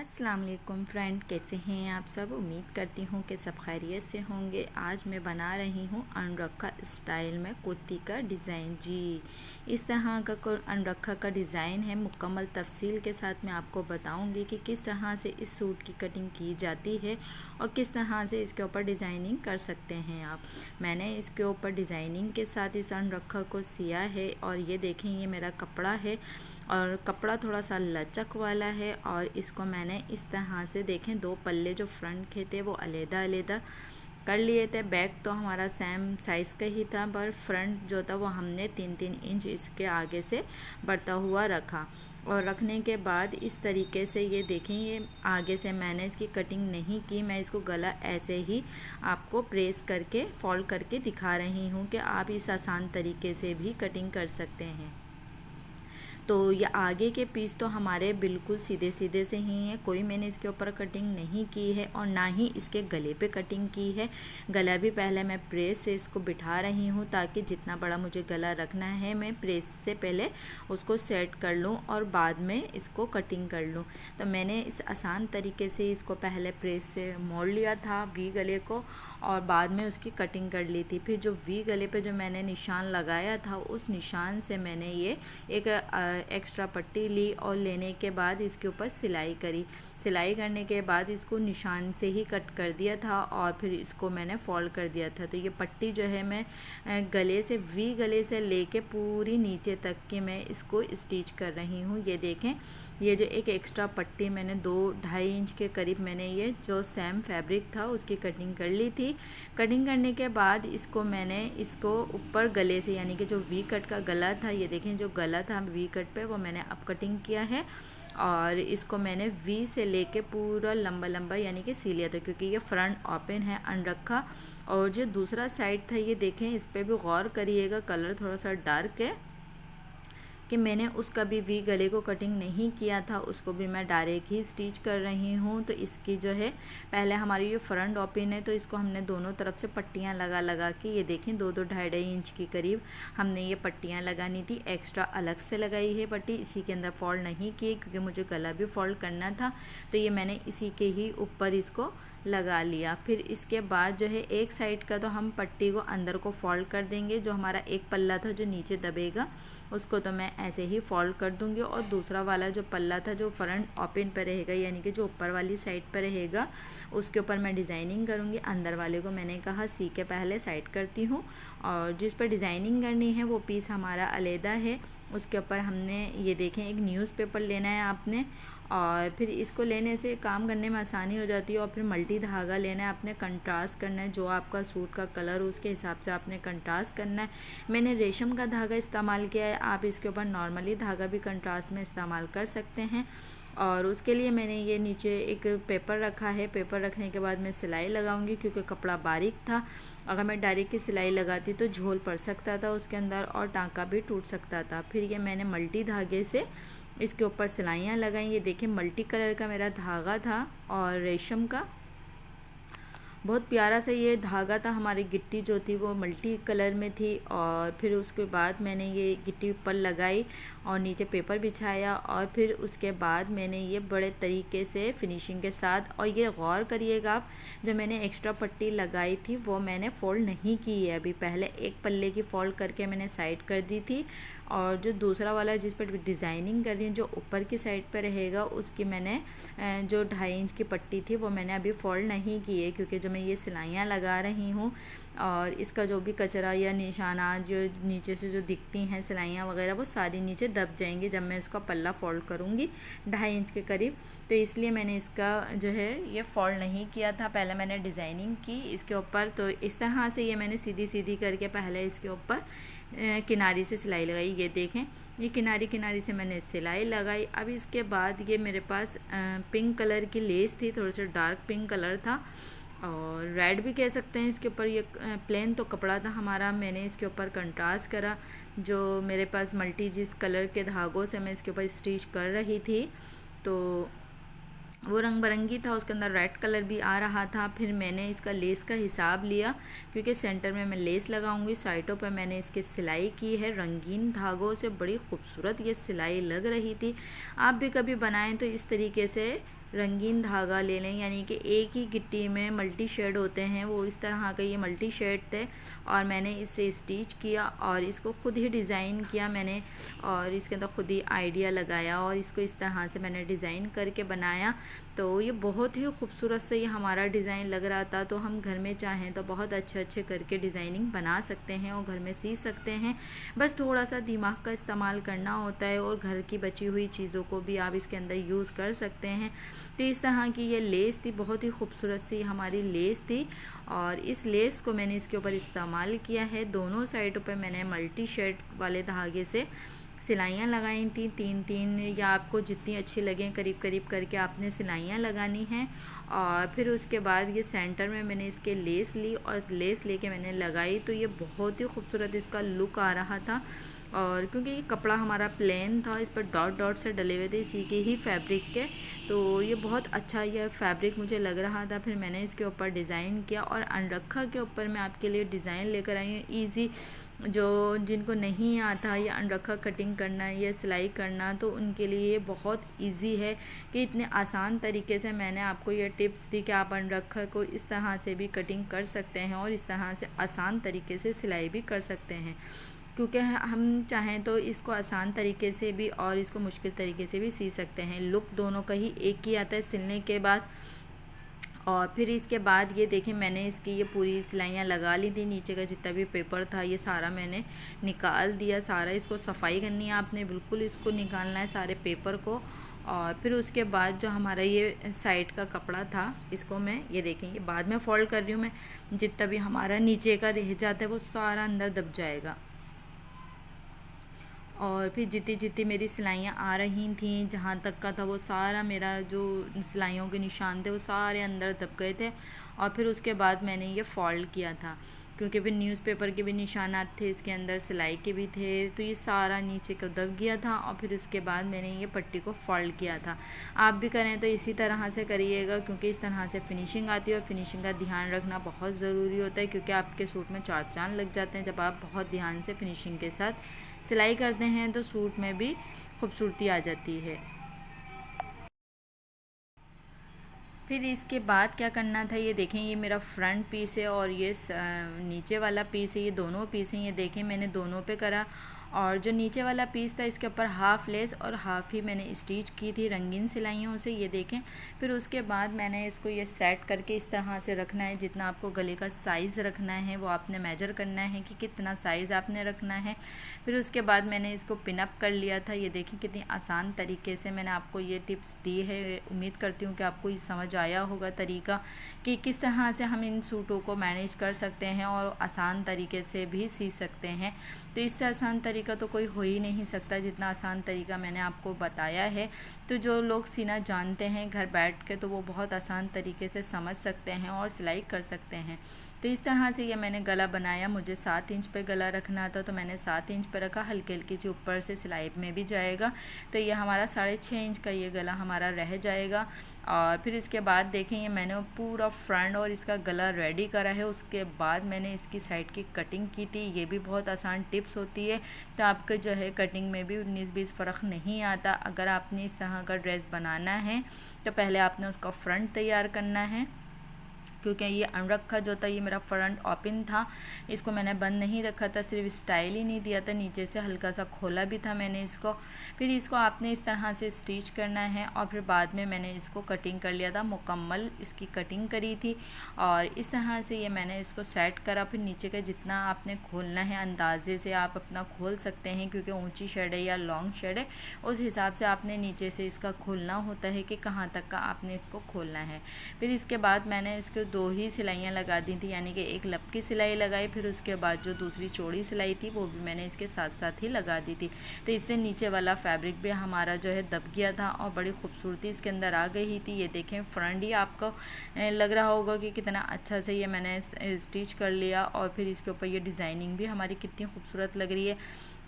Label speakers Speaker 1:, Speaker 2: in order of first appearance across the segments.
Speaker 1: अस्सलाम वालेकुम फ्रेंड, कैसे हैं आप सब। उम्मीद करती हूँ कि सब खैरियत से होंगे। आज मैं बना रही हूँ अनरखा स्टाइल में कुर्ती का डिज़ाइन। जी, इस तरह का अनरखा का डिज़ाइन है। मुकम्मल तफसील के साथ मैं आपको बताऊंगी कि किस तरह से इस सूट की कटिंग की जाती है और किस तरह से इसके ऊपर डिज़ाइनिंग कर सकते हैं आप। मैंने इसके ऊपर डिज़ाइनिंग के साथ इस अनरखा को सिया है और ये देखें, ये मेरा कपड़ा है और कपड़ा थोड़ा सा लचक वाला है। और इसको मैंने इस तरह से देखें, दो पल्ले जो फ्रंट के थे वो अलग-अलग कर लिए थे। बैक तो हमारा सेम साइज़ का ही था, पर फ्रंट जो था वो हमने 3-3 इंच इसके आगे से बढ़ता हुआ रखा। और रखने के बाद इस तरीके से ये देखें, ये आगे से मैंने इसकी कटिंग नहीं की। मैं इसको गला ऐसे ही आपको प्रेस करके फोल्ड करके दिखा रही हूँ कि आप इस आसान तरीके से भी कटिंग कर सकते हैं। तो ये आगे के पीस तो हमारे बिल्कुल सीधे सीधे से ही हैं, कोई मैंने इसके ऊपर कटिंग नहीं की है और ना ही इसके गले पे कटिंग की है। गला भी पहले मैं प्रेस से इसको बिठा रही हूँ ताकि जितना बड़ा मुझे गला रखना है मैं प्रेस से पहले उसको सेट कर लूँ और बाद में इसको कटिंग कर लूँ। तो मैंने इस आसान तरीके से इसको पहले प्रेस से मोड़ लिया था वी गले को और बाद में उसकी कटिंग कर ली थी। फिर जो वी गले पे जो मैंने निशान लगाया था उस निशान से मैंने ये एक एक्स्ट्रा पट्टी ली और लेने के बाद इसके ऊपर सिलाई करी। सिलाई करने के बाद इसको निशान से ही कट कर दिया था और फिर इसको मैंने फोल्ड कर दिया था। तो ये पट्टी जो है मैं गले से वी गले से लेके पूरी नीचे तक की मैं इसको स्टिच कर रही हूँ। ये देखें, ये जो एक एक्स्ट्रा पट्टी मैंने 2-2.5 इंच के करीब मैंने ये जो सेम फैब्रिक था उसकी कटिंग कर ली थी। कटिंग करने के बाद इसको मैंने इसको ऊपर गले से, यानी कि जो वी कट का गला था, ये देखें जो गला था वी कट पे वो मैंने अब कटिंग किया है और इसको मैंने वी से लेके पूरा लंबा लंबा यानी कि सी लिया था, क्योंकि ये फ्रंट ओपन है अनरखा। और जो दूसरा साइड था ये देखें, इस पर भी गौर करिएगा, कलर थोड़ा सा डार्क है कि मैंने उसका भी वी गले को कटिंग नहीं किया था, उसको भी मैं डायरेक्ट ही स्टिच कर रही हूँ। तो इसकी जो है पहले हमारी ये फ्रंट ओपन है तो इसको हमने दोनों तरफ से पट्टियाँ लगा के, ये देखें 2-2 2.5 इंच की करीब हमने ये पट्टियाँ लगानी थी। एक्स्ट्रा अलग से लगाई है पट्टी, इसी के अंदर फोल्ड नहीं की क्योंकि मुझे गला भी फोल्ड करना था। तो ये मैंने इसी के ही ऊपर इसको लगा लिया। फिर इसके बाद जो है एक साइड का तो हम पट्टी को अंदर को फोल्ड कर देंगे। जो हमारा एक पल्ला था जो नीचे दबेगा उसको तो मैं ऐसे ही फोल्ड कर दूंगी और दूसरा वाला जो पल्ला था जो फ्रंट ओपन पर रहेगा, यानी कि जो ऊपर वाली साइड पर रहेगा, उसके ऊपर मैं डिज़ाइनिंग करूंगी। अंदर वाले को मैंने कहा सी के पहले साइड करती हूँ और जिस पर डिज़ाइनिंग करनी है वो पीस हमारा अलहदा है। उसके ऊपर हमने ये देखें एक न्यूज़पेपर लेना है आपने और फिर इसको लेने से काम करने में आसानी हो जाती है। और फिर मल्टी धागा लेना है आपने, कंट्रास्ट करना है, जो आपका सूट का कलर हो उसके हिसाब से आपने कंट्रास्ट करना है। मैंने रेशम का धागा इस्तेमाल किया है, आप इसके ऊपर नॉर्मली धागा भी कंट्रास्ट में इस्तेमाल कर सकते हैं। और उसके लिए मैंने ये नीचे एक पेपर रखा है। पेपर रखने के बाद मैं सिलाई लगाऊंगी क्योंकि कपड़ा बारीक था। अगर मैं डायरेक्ट की सिलाई लगाती तो झोल पड़ सकता था उसके अंदर और टाँका भी टूट सकता था। फिर ये मैंने मल्टी धागे से इसके ऊपर सिलाइयाँ लगाई। ये देखिए मल्टी कलर का मेरा धागा था और रेशम का बहुत प्यारा सा ये धागा था। हमारी गिट्टी जो थी वो मल्टी कलर में थी और फिर उसके बाद मैंने ये गिट्टी ऊपर लगाई और नीचे पेपर बिछाया और फिर उसके बाद मैंने ये बड़े तरीके से फिनिशिंग के साथ, और ये गौर करिएगा आप, जो मैंने एक्स्ट्रा पट्टी लगाई थी वो मैंने फ़ोल्ड नहीं की है अभी। पहले एक पल्ले की फ़ोल्ड करके मैंने साइड कर दी थी और जो दूसरा वाला जिस पर डिज़ाइनिंग कर रही हूँ जो ऊपर की साइड पर रहेगा उसकी मैंने जो 2.5 इंच की पट्टी थी वो मैंने अभी फ़ोल्ड नहीं की है, क्योंकि जो मैं ये सिलाइयाँ लगा रही हूँ और इसका जो भी कचरा या निशानात जो नीचे से जो दिखती हैं सिलाइयाँ वगैरह वो सारी नीचे दब जाएंगी जब मैं इसका पल्ला फ़ोल्ड करूँगी 2.5 इंच के करीब। तो इसलिए मैंने इसका जो है ये फ़ोल्ड नहीं किया था, पहले मैंने डिज़ाइनिंग की इसके ऊपर। तो इस तरह से ये मैंने सीधी सीधी करके पहले इसके ऊपर किनारी से सिलाई लगाई। ये देखें ये किनारी से मैंने सिलाई लगाई। अब इसके बाद ये मेरे पास पिंक कलर की लेस थी, थोड़ा सा डार्क पिंक कलर था और रेड भी कह सकते हैं इसके ऊपर। ये प्लेन तो कपड़ा था हमारा, मैंने इसके ऊपर कंट्रास्ट करा। जो मेरे पास मल्टी जिस कलर के धागों से मैं इसके ऊपर स्टिच कर रही थी तो वो रंग बिरंगी था, उसके अंदर रेड कलर भी आ रहा था। फिर मैंने इसका लेस का हिसाब लिया क्योंकि सेंटर में मैं लेस लगाऊंगी। साइडों पर मैंने इसकी सिलाई की है रंगीन धागों से, बड़ी खूबसूरत ये सिलाई लग रही थी। आप भी कभी बनाएं तो इस तरीके से रंगीन धागा ले लें, यानी कि एक ही गिट्टी में मल्टी शेड होते हैं, वो इस तरह का ये मल्टी शेड थे और मैंने इसे स्टिच किया और इसको खुद ही डिज़ाइन किया मैंने और इसके अंदर खुद ही आइडिया लगाया और इसको इस तरह से मैंने डिज़ाइन करके बनाया। तो ये बहुत ही खूबसूरत से ये हमारा डिज़ाइन लग रहा था। तो हम घर में चाहें तो बहुत अच्छे अच्छे करके डिज़ाइनिंग बना सकते हैं और घर में सी सकते हैं, बस थोड़ा सा दिमाग का इस्तेमाल करना होता है और घर की बची हुई चीज़ों को भी आप इसके अंदर यूज़ कर सकते हैं। तो इस तरह की ये लेस थी, बहुत ही खूबसूरत सी हमारी लेस थी और इस लेस को मैंने इसके ऊपर इस्तेमाल किया है। दोनों साइडों पर मैंने मल्टी शेड वाले धागे से सिलाइयाँ लगाई थी, 3-3 या आपको जितनी अच्छी लगें करीब करीब करके आपने सिलाइयाँ लगानी हैं। और फिर उसके बाद ये सेंटर में मैंने इसके लेस ली और इस लेस लेके मैंने लगाई, तो ये बहुत ही खूबसूरत इसका लुक आ रहा था। और क्योंकि ये कपड़ा हमारा प्लेन था, इस पर डॉट डॉट से डले हुए थे इसी के ही फैब्रिक के, तो ये बहुत अच्छा ये फैब्रिक मुझे लग रहा था। फिर मैंने इसके ऊपर डिज़ाइन किया और अनरखा के ऊपर मैं आपके लिए डिज़ाइन लेकर आई हूँ ईजी, जो जिनको नहीं आता ये अनरखा कटिंग करना या सिलाई करना, तो उनके लिए ये बहुत इजी है कि इतने आसान तरीके से मैंने आपको ये टिप्स दी कि आप अनरखा को इस तरह से भी कटिंग कर सकते हैं और इस तरह से आसान तरीके से सिलाई भी कर सकते हैं। क्योंकि हम चाहें तो इसको आसान तरीके से भी और इसको मुश्किल तरीके से भी सी सकते हैं। लुक दोनों का ही एक ही आता है सिलने के बाद। और फिर इसके बाद ये देखें मैंने इसकी ये पूरी सिलाइयाँ लगा ली थी, नीचे का जितना भी पेपर था ये सारा मैंने निकाल दिया। सारा इसको सफाई करनी है आपने, बिल्कुल इसको निकालना है सारे पेपर को। और फिर उसके बाद जो हमारा ये साइड का कपड़ा था इसको मैं ये देखें ये बाद में फ़ोल्ड कर रही हूँ मैं, जितना भी हमारा नीचे का रह जाता है वो सारा अंदर दब जाएगा। और फिर जितनी जितनी मेरी सिलाइयाँ आ रही थी जहाँ तक का था वो सारा मेरा जो सिलाइयों के निशान थे वो सारे अंदर दब गए थे। और फिर उसके बाद मैंने ये फ़ोल्ड किया था, क्योंकि फिर न्यूज़पेपर के भी निशानात थे इसके अंदर, सिलाई के भी थे, तो ये सारा नीचे को दब गया था। और फिर उसके बाद मैंने ये पट्टी को फ़ोल्ड किया था। आप भी करें तो इसी तरह से करिएगा, क्योंकि इस तरह से फिनिशिंग आती है और फिनिशिंग का ध्यान रखना बहुत ज़रूरी होता है, क्योंकि आपके सूट में चार चांद लग जाते हैं जब आप बहुत ध्यान से फिनिशिंग के साथ सिलाई करते हैं, तो सूट में भी खूबसूरती आ जाती है। फिर इसके बाद क्या करना था ये देखें, ये मेरा फ्रंट पीस है और ये नीचे वाला पीस है, ये दोनों पीस हैं। ये देखें मैंने दोनों पे करा और जो नीचे वाला पीस था इसके ऊपर हाफ़ लेस और हाफ़ ही मैंने स्टिच की थी रंगीन सिलाइयों से, ये देखें। फिर उसके बाद मैंने इसको ये सेट करके इस तरह से रखना है, जितना आपको गले का साइज़ रखना है वो आपने मेजर करना है कि कितना साइज़ आपने रखना है। फिर उसके बाद मैंने इसको पिनअप कर लिया था। ये देखें कितनी आसान तरीके से मैंने आपको ये टिप्स दी है। उम्मीद करती हूँ कि आपको ये समझ आया होगा तरीका कि किस तरह से हम इन सूटों को मैनेज कर सकते हैं और आसान तरीके से भी सी सकते हैं। तो इससे आसान तरीका तो कोई हो ही नहीं सकता जितना आसान तरीका मैंने आपको बताया है। तो जो लोग सीना जानते हैं घर बैठ के, तो वो बहुत आसान तरीके से समझ सकते हैं और सिलाई कर सकते हैं। तो इस तरह से ये मैंने गला बनाया। मुझे 7 इंच पे गला रखना था, तो मैंने 7 इंच पे रखा। हल्की हल्की सी ऊपर से सिलाई में भी जाएगा, तो ये हमारा 6.5 इंच का ये गला हमारा रह जाएगा। और फिर इसके बाद देखें ये मैंने पूरा फ्रंट और इसका गला रेडी करा है। उसके बाद मैंने इसकी साइड की कटिंग की थी। ये भी बहुत आसान टिप्स होती है, तो आपके जो है कटिंग में भी 19-20 फ़र्क नहीं आता। अगर आपने इस तरह का ड्रेस बनाना है तो पहले आपने उसका फ्रंट तैयार करना है, क्योंकि ये अनरखा जो था ये मेरा फ्रंट ओपन था, इसको मैंने बंद नहीं रखा था, सिर्फ स्टाइल ही नहीं दिया था, नीचे से हल्का सा खोला भी था मैंने इसको। फिर इसको आपने इस तरह से स्टिच करना है और फिर बाद में मैंने इसको कटिंग कर लिया था, मुकम्मल इसकी कटिंग करी थी। और इस तरह से ये मैंने इसको सेट करा। फिर नीचे का जितना आपने खोलना है अंदाजे से आप अपना खोल सकते हैं, क्योंकि ऊँची शेड है या लॉन्ग शेड है उस हिसाब से आपने नीचे से इसका खोलना होता है कि कहाँ तक का आपने इसको खोलना है। फिर इसके बाद मैंने इसके 2 ही सिलाइयाँ लगा दी थी, यानी कि एक लपकी सिलाई लगाई, फिर उसके बाद जो दूसरी चौड़ी सिलाई थी वो भी मैंने इसके साथ साथ ही लगा दी थी। तो इससे नीचे वाला फैब्रिक भी हमारा जो है दब गया था और बड़ी खूबसूरती इसके अंदर आ गई थी। ये देखें फ्रंट ही आपको लग रहा होगा कि कितना अच्छा से ये मैंने स्टिच कर लिया और फिर इसके ऊपर ये डिज़ाइनिंग भी हमारी कितनी खूबसूरत लग रही है।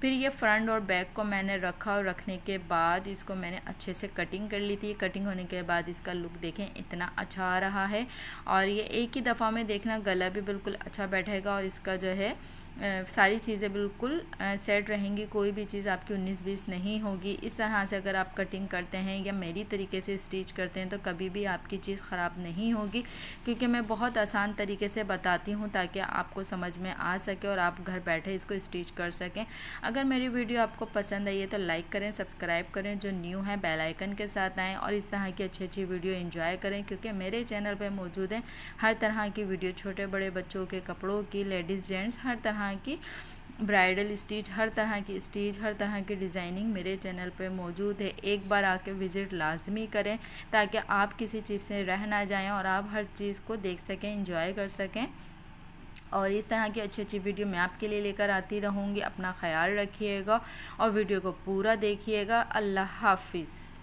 Speaker 1: फिर ये फ्रंट और बैक को मैंने रखा और रखने के बाद इसको मैंने अच्छे से कटिंग कर ली थी। कटिंग होने के बाद इसका लुक देखें इतना अच्छा आ रहा है और ये एक ही दफ़ा में देखना गला भी बिल्कुल अच्छा बैठेगा और इसका जो है सारी चीज़ें बिल्कुल सेट रहेंगी, कोई भी चीज़ आपकी 19-20 नहीं होगी। इस तरह से अगर आप कटिंग करते हैं या मेरी तरीके से स्टिच करते हैं तो कभी भी आपकी चीज़ ख़राब नहीं होगी, क्योंकि मैं बहुत आसान तरीके से बताती हूँ ताकि आपको समझ में आ सके और आप घर बैठे इसको स्टिच कर सकें। अगर मेरी वीडियो आपको पसंद आई है तो लाइक करें, सब्सक्राइब करें, जो न्यू है बेल आइकन के साथ आएँ और इस तरह की अच्छी वीडियो एंजॉय करें, क्योंकि मेरे चैनल पर मौजूद है हर तरह की वीडियो, छोटे बड़े बच्चों के कपड़ों की, लेडीज़ जेंट्स हर तरह की, ब्राइडल स्टिच, हर तरह की स्टिच, हर तरह की डिज़ाइनिंग मेरे चैनल पे मौजूद है। एक बार आके विज़िट लाजमी करें ताकि आप किसी चीज़ से रह ना जाएं और आप हर चीज़ को देख सकें, एंजॉय कर सकें। और इस तरह की अच्छी वीडियो मैं आपके लिए लेकर आती रहूँगी। अपना ख्याल रखिएगा और वीडियो को पूरा देखिएगा। अल्लाह हाफिज़।